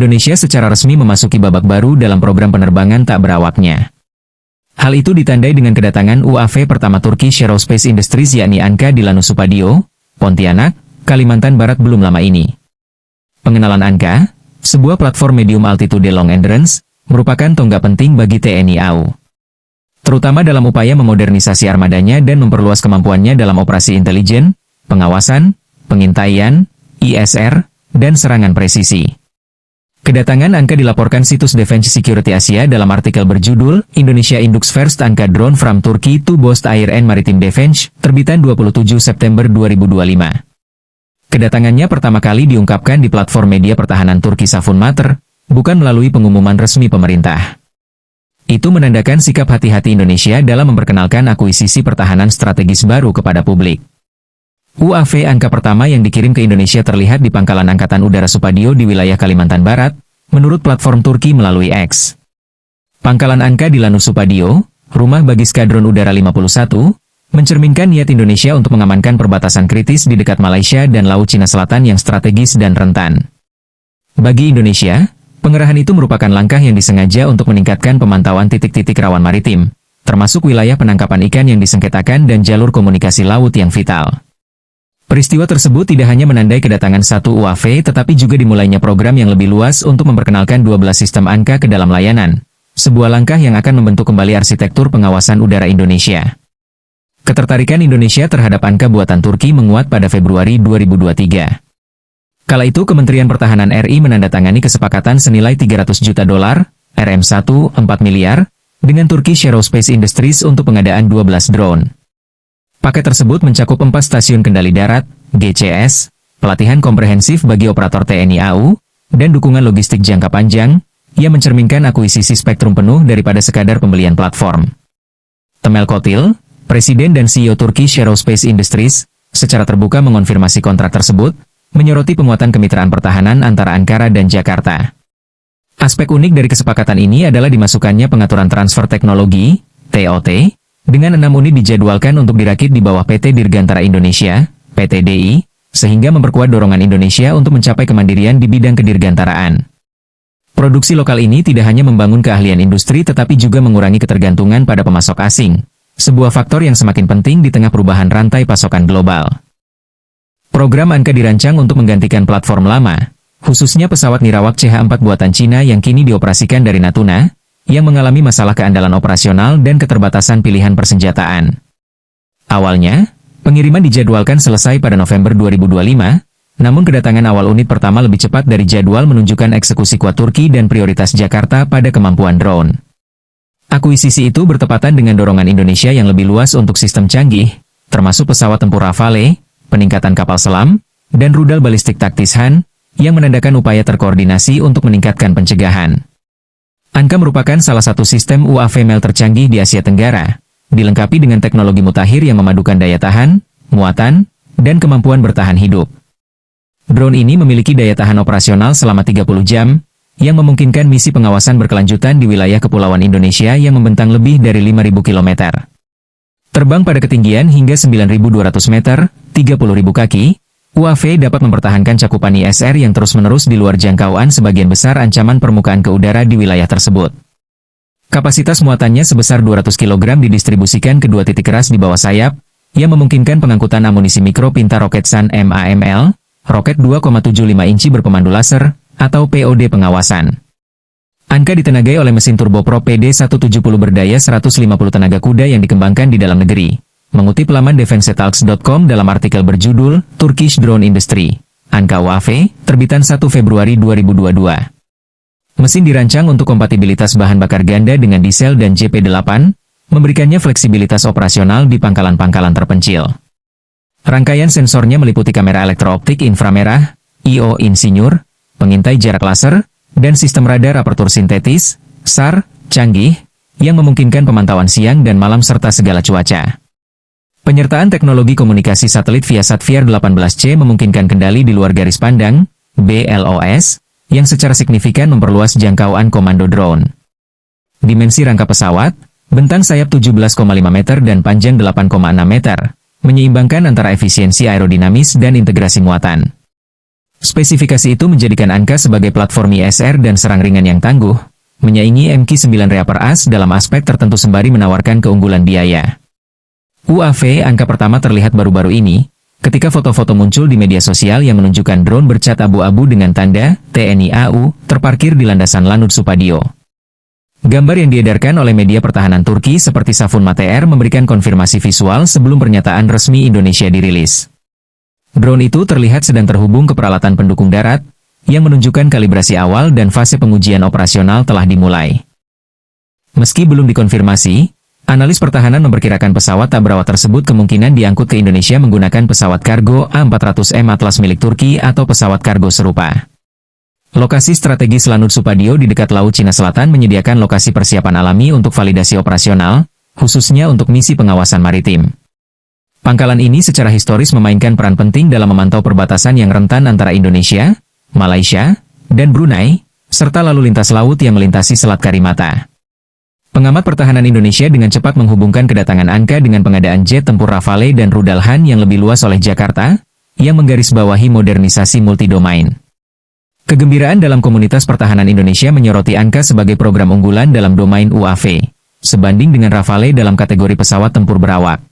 Indonesia secara resmi memasuki babak baru dalam program penerbangan tak berawaknya. Hal itu ditandai dengan kedatangan UAV pertama Turkish Aerospace Industries yakni Anka di Lanusupadio, Pontianak, Kalimantan Barat belum lama ini. Pengenalan Anka, sebuah platform medium altitude long endurance, merupakan tonggak penting bagi TNI AU. Terutama dalam upaya memodernisasi armadanya dan memperluas kemampuannya dalam operasi intelijen, pengawasan, pengintaian, ISR, dan serangan presisi. Kedatangan Anka dilaporkan situs Defense Security Asia dalam artikel berjudul Indonesia Induks First Anka Drone from Turkey to Boost Air and Maritime Defense, terbitan 27 September 2025. Kedatangannya pertama kali diungkapkan di platform media pertahanan Turki Safun Mater, bukan melalui pengumuman resmi pemerintah. Itu menandakan sikap hati-hati Indonesia dalam memperkenalkan akuisisi pertahanan strategis baru kepada publik. UAV Anka pertama yang dikirim ke Indonesia terlihat di Pangkalan Angkatan Udara Supadio di wilayah Kalimantan Barat, menurut platform Turki melalui X. Pangkalan Anka di Lanusupadio, rumah bagi Skadron Udara 51, mencerminkan niat Indonesia untuk mengamankan perbatasan kritis di dekat Malaysia dan Laut Cina Selatan yang strategis dan rentan. Bagi Indonesia, pengerahan itu merupakan langkah yang disengaja untuk meningkatkan pemantauan titik-titik rawan maritim, termasuk wilayah penangkapan ikan yang disengketakan dan jalur komunikasi laut yang vital. Peristiwa tersebut tidak hanya menandai kedatangan satu UAV tetapi juga dimulainya program yang lebih luas untuk memperkenalkan 12 sistem Anka ke dalam layanan, sebuah langkah yang akan membentuk kembali arsitektur pengawasan udara Indonesia. Ketertarikan Indonesia terhadap Anka buatan Turki menguat pada Februari 2023. Kala itu Kementerian Pertahanan RI menandatangani kesepakatan senilai $300 juta, RM1 4 miliar, dengan Turkish Aerospace Industries untuk pengadaan 12 drone. Paket tersebut mencakup 4 stasiun kendali darat, GCS, pelatihan komprehensif bagi operator TNI AU, dan dukungan logistik jangka panjang, yang mencerminkan akuisisi spektrum penuh daripada sekadar pembelian platform. Temel Kotil, Presiden dan CEO Turkish Aerospace Industries, secara terbuka mengonfirmasi kontrak tersebut, menyoroti penguatan kemitraan pertahanan antara Ankara dan Jakarta. Aspek unik dari kesepakatan ini adalah dimasukkannya pengaturan transfer teknologi, TOT, dengan 6 unit dijadwalkan untuk dirakit di bawah PT Dirgantara Indonesia, PTDI, sehingga memperkuat dorongan Indonesia untuk mencapai kemandirian di bidang kedirgantaraan. Produksi lokal ini tidak hanya membangun keahlian industri tetapi juga mengurangi ketergantungan pada pemasok asing, sebuah faktor yang semakin penting di tengah perubahan rantai pasokan global. Program Anka dirancang untuk menggantikan platform lama, khususnya pesawat Nirawak CH-4 buatan Cina yang kini dioperasikan dari Natuna, yang mengalami masalah keandalan operasional dan keterbatasan pilihan persenjataan. Awalnya, pengiriman dijadwalkan selesai pada November 2025, namun kedatangan awal unit pertama lebih cepat dari jadwal menunjukkan eksekusi kuat Turki dan prioritas Jakarta pada kemampuan drone. Akuisisi itu bertepatan dengan dorongan Indonesia yang lebih luas untuk sistem canggih, termasuk pesawat tempur Rafale, peningkatan kapal selam, dan rudal balistik taktis Han, yang menandakan upaya terkoordinasi untuk meningkatkan pencegahan. Anka merupakan salah satu sistem UAV MALE tercanggih di Asia Tenggara, dilengkapi dengan teknologi mutakhir yang memadukan daya tahan, muatan, dan kemampuan bertahan hidup. Drone ini memiliki daya tahan operasional selama 30 jam, yang memungkinkan misi pengawasan berkelanjutan di wilayah kepulauan Indonesia yang membentang lebih dari 5.000 km. Terbang pada ketinggian hingga 9.200 meter, 30.000 kaki, UAV dapat mempertahankan cakupan ISR yang terus-menerus di luar jangkauan sebagian besar ancaman permukaan ke udara di wilayah tersebut. Kapasitas muatannya sebesar 200 kg didistribusikan ke dua titik keras di bawah sayap, yang memungkinkan pengangkutan amunisi mikro pintar roket Sun MAML, roket 2,75 inci berpemandu laser, atau POD pengawasan. Anka ditenagai oleh mesin turboprop PD-170 berdaya 150 tenaga kuda yang dikembangkan di dalam negeri. Mengutip laman defensetalks.com dalam artikel berjudul Turkish Drone Industry, Anka UAV, terbitan 1 Februari 2022. Mesin dirancang untuk kompatibilitas bahan bakar ganda dengan diesel dan JP8, memberikannya fleksibilitas operasional di pangkalan-pangkalan terpencil. Rangkaian sensornya meliputi kamera elektrooptik inframerah, IO Insinyur, pengintai jarak laser, dan sistem radar apertur sintetis, SAR, canggih, yang memungkinkan pemantauan siang dan malam serta segala cuaca. Penyertaan teknologi komunikasi satelit Viasat VR-18C memungkinkan kendali di luar garis pandang, BLOS, yang secara signifikan memperluas jangkauan komando drone. Dimensi rangka pesawat, bentang sayap 17,5 meter dan panjang 8,6 meter, menyeimbangkan antara efisiensi aerodinamis dan integrasi muatan. Spesifikasi itu menjadikan Anka sebagai platform ISR dan serang ringan yang tangguh, menyaingi MQ-9 Reaper As dalam aspek tertentu sembari menawarkan keunggulan biaya. UAV angka pertama terlihat baru-baru ini, ketika foto-foto muncul di media sosial yang menunjukkan drone bercat abu-abu dengan tanda TNI AU terparkir di landasan Lanud Supadio. Gambar yang diedarkan oleh media pertahanan Turki seperti Safun Mater memberikan konfirmasi visual sebelum pernyataan resmi Indonesia dirilis. Drone itu terlihat sedang terhubung ke peralatan pendukung darat, yang menunjukkan kalibrasi awal dan fase pengujian operasional telah dimulai. Meski belum dikonfirmasi, analis pertahanan memperkirakan pesawat tak berawak tersebut kemungkinan diangkut ke Indonesia menggunakan pesawat kargo A400M Atlas milik Turki atau pesawat kargo serupa. Lokasi strategis Lanud Supadio di dekat Laut Cina Selatan menyediakan lokasi persiapan alami untuk validasi operasional, khususnya untuk misi pengawasan maritim. Pangkalan ini secara historis memainkan peran penting dalam memantau perbatasan yang rentan antara Indonesia, Malaysia, dan Brunei, serta lalu lintas laut yang melintasi Selat Karimata. Pengamat pertahanan Indonesia dengan cepat menghubungkan kedatangan Anka dengan pengadaan jet tempur Rafale dan rudal Han yang lebih luas oleh Jakarta, yang menggarisbawahi modernisasi multidomain. Kegembiraan dalam komunitas pertahanan Indonesia menyoroti Anka sebagai program unggulan dalam domain UAV, sebanding dengan Rafale dalam kategori pesawat tempur berawak.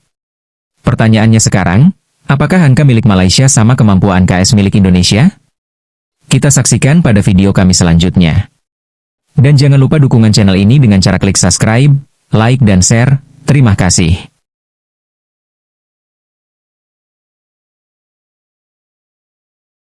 Pertanyaannya sekarang, apakah Anka milik Malaysia sama kemampuan KS milik Indonesia? Kita saksikan pada video kami selanjutnya. Dan jangan lupa dukungan channel ini dengan cara klik subscribe, like dan share. Terima kasih.